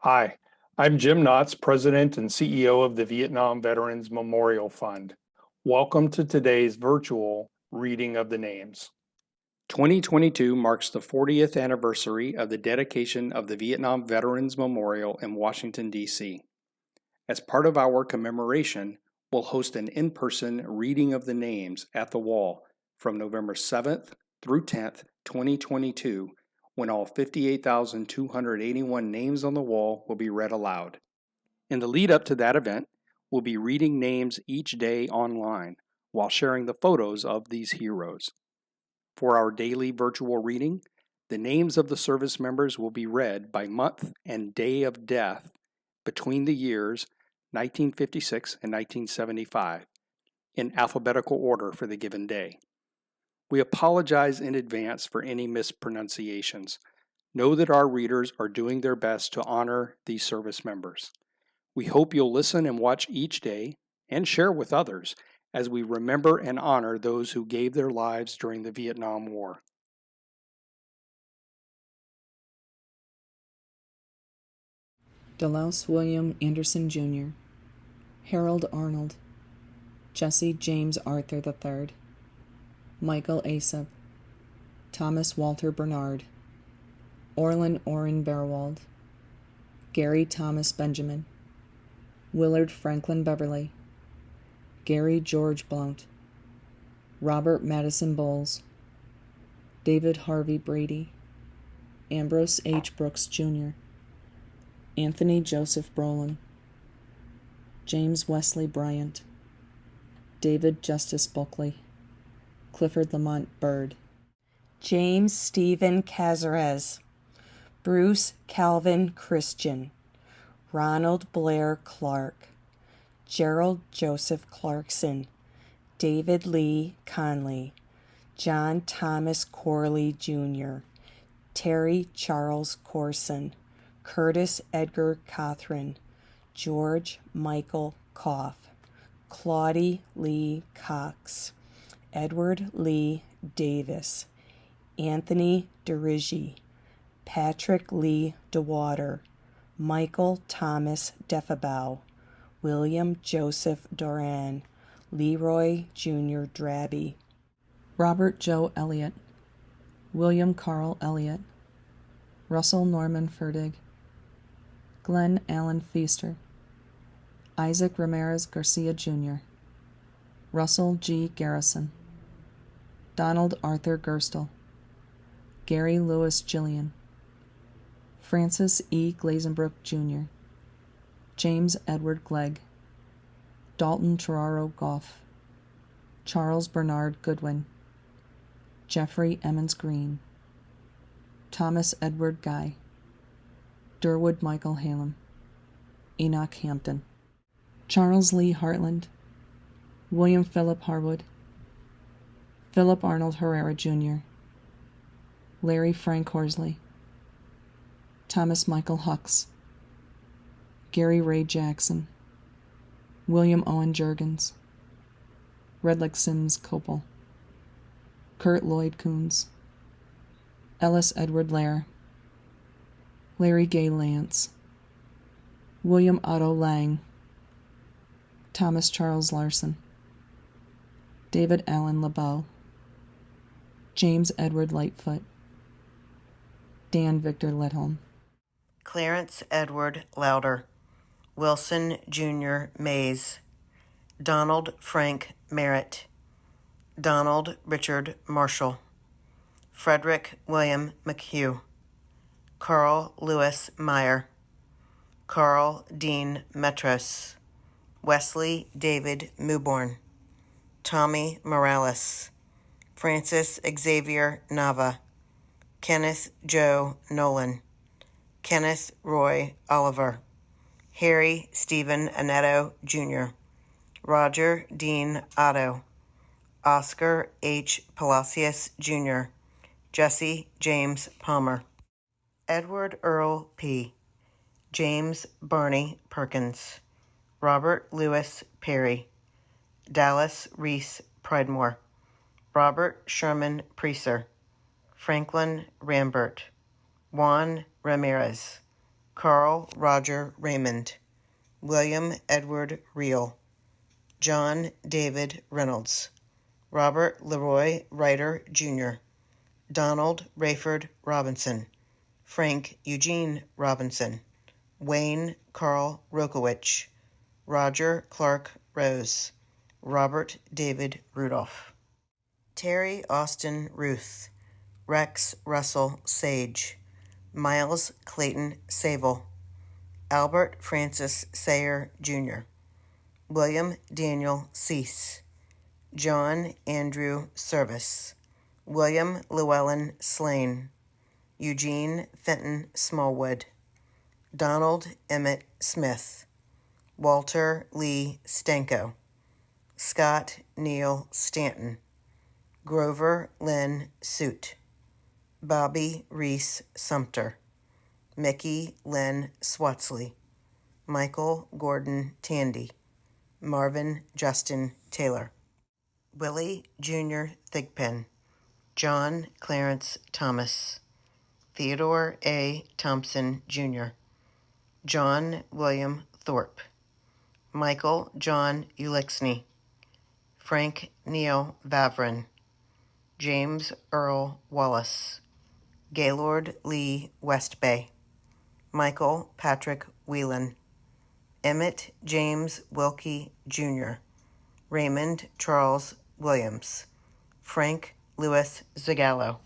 Hi, I'm Jim Knotts, President and CEO of the Vietnam Veterans Memorial Fund. Welcome to today's virtual reading of the names. 2022 marks the 40th anniversary of the dedication of the Vietnam Veterans Memorial in Washington, D.C. As part of our commemoration, we'll host an in-person reading of the names at the wall from November 7th through 10th, 2022, when all 58,281 names on the wall will be read aloud. In the lead up to that event, we'll be reading names each day online while sharing the photos of these heroes. For our daily virtual reading, the names of the service members will be read by month and day of death between the years 1956 and 1975 in alphabetical order for the given day. We apologize in advance for any mispronunciations. Know that our readers are doing their best to honor these service members. We hope you'll listen and watch each day and share with others as we remember and honor those who gave their lives during the Vietnam War. Delouse William Anderson Jr., Harold Arnold, Jesse James Arthur III, Michael Asap, Thomas Walter Bernard, Orlin Orrin Berwald, Gary Thomas Benjamin, Willard Franklin Beverly, Gary George Blount, Robert Madison Bowles, David Harvey Brady, Ambrose H. Brooks Jr., Anthony Joseph Brolin, James Wesley Bryant, David Justice Bulkley, Clifford Lamont Byrd, James Stephen Cazares, Bruce Calvin Christian, Ronald Blair Clark, Gerald Joseph Clarkson, David Lee Conley, John Thomas Corley Jr., Terry Charles Corson, Curtis Edgar Cothran, George Michael Koff, Claudie Lee Cox, Edward Lee Davis, Anthony DeRigi, Patrick Lee DeWater, Michael Thomas Deffabow, William Joseph Doran, Leroy Jr. Drabby, Robert Joe Elliott, William Carl Elliott, Russell Norman Ferdig, Glenn Allen Feaster, Isaac Ramirez Garcia Jr., Russell G. Garrison, Donald Arthur Gerstle, Gary Lewis Gillian, Francis E. Glazenbrook Jr., James Edward Glegg, Dalton Terraro Goff, Charles Bernard Goodwin, Jeffrey Emmons Green, Thomas Edward Guy, Durwood Michael Hallam, Enoch Hampton, Charles Lee Hartland, William Philip Harwood, Philip Arnold Herrera Jr., Larry Frank Horsley, Thomas Michael Hucks, Gary Ray Jackson, William Owen Juergens, Redlick Sims Copel, Kurt Lloyd Coons, Ellis Edward Lair, Larry Gay Lance, William Otto Lang, Thomas Charles Larson, David Allen LeBeau, James Edward Lightfoot, Dan Victor Letholm, Clarence Edward Lauder, Wilson Jr. Mays, Donald Frank Merritt, Donald Richard Marshall, Frederick William McHugh, Carl Lewis Meyer, Carl Dean Metros, Wesley David Mewborn, Tommy Morales, Francis Xavier Nava, Kenneth Joe Nolan, Kenneth Roy Oliver, Harry Stephen Annetto Jr., Roger Dean Otto, Oscar H. Palacios Jr., Jesse James Palmer, Edward Earl P., James Barney Perkins, Robert Lewis Perry, Dallas Reese Pridemore, Robert Sherman Preacer, Franklin Rambert, Juan Ramirez, Carl Roger Raymond, William Edward Reel, John David Reynolds, Robert Leroy Ryder, Jr., Donald Rayford Robinson, Frank Eugene Robinson, Wayne Carl Rokowich, Roger Clark Rose, Robert David Rudolph, Terry Austin Ruth, Rex Russell Sage, Miles Clayton Sable, Albert Francis Sayer, Jr., William Daniel Cease, John Andrew Service, William Llewellyn Slane, Eugene Fenton Smallwood, Donald Emmett Smith, Walter Lee Stanko, Scott Neil Stanton, Grover Lynn Suit, Bobby Reese Sumter, Mickey Lynn Swatsley, Michael Gordon Tandy, Marvin Justin Taylor, Willie Jr. Thigpen, John Clarence Thomas, Theodore A. Thompson, Jr., John William Thorpe, Michael John Ulixney, Frank Neil Vavrin, James Earl Wallace, Gaylord Lee Westbay, Michael Patrick Whelan, Emmett James Wilkie, Jr., Raymond Charles Williams, Frank Louis Zagallo,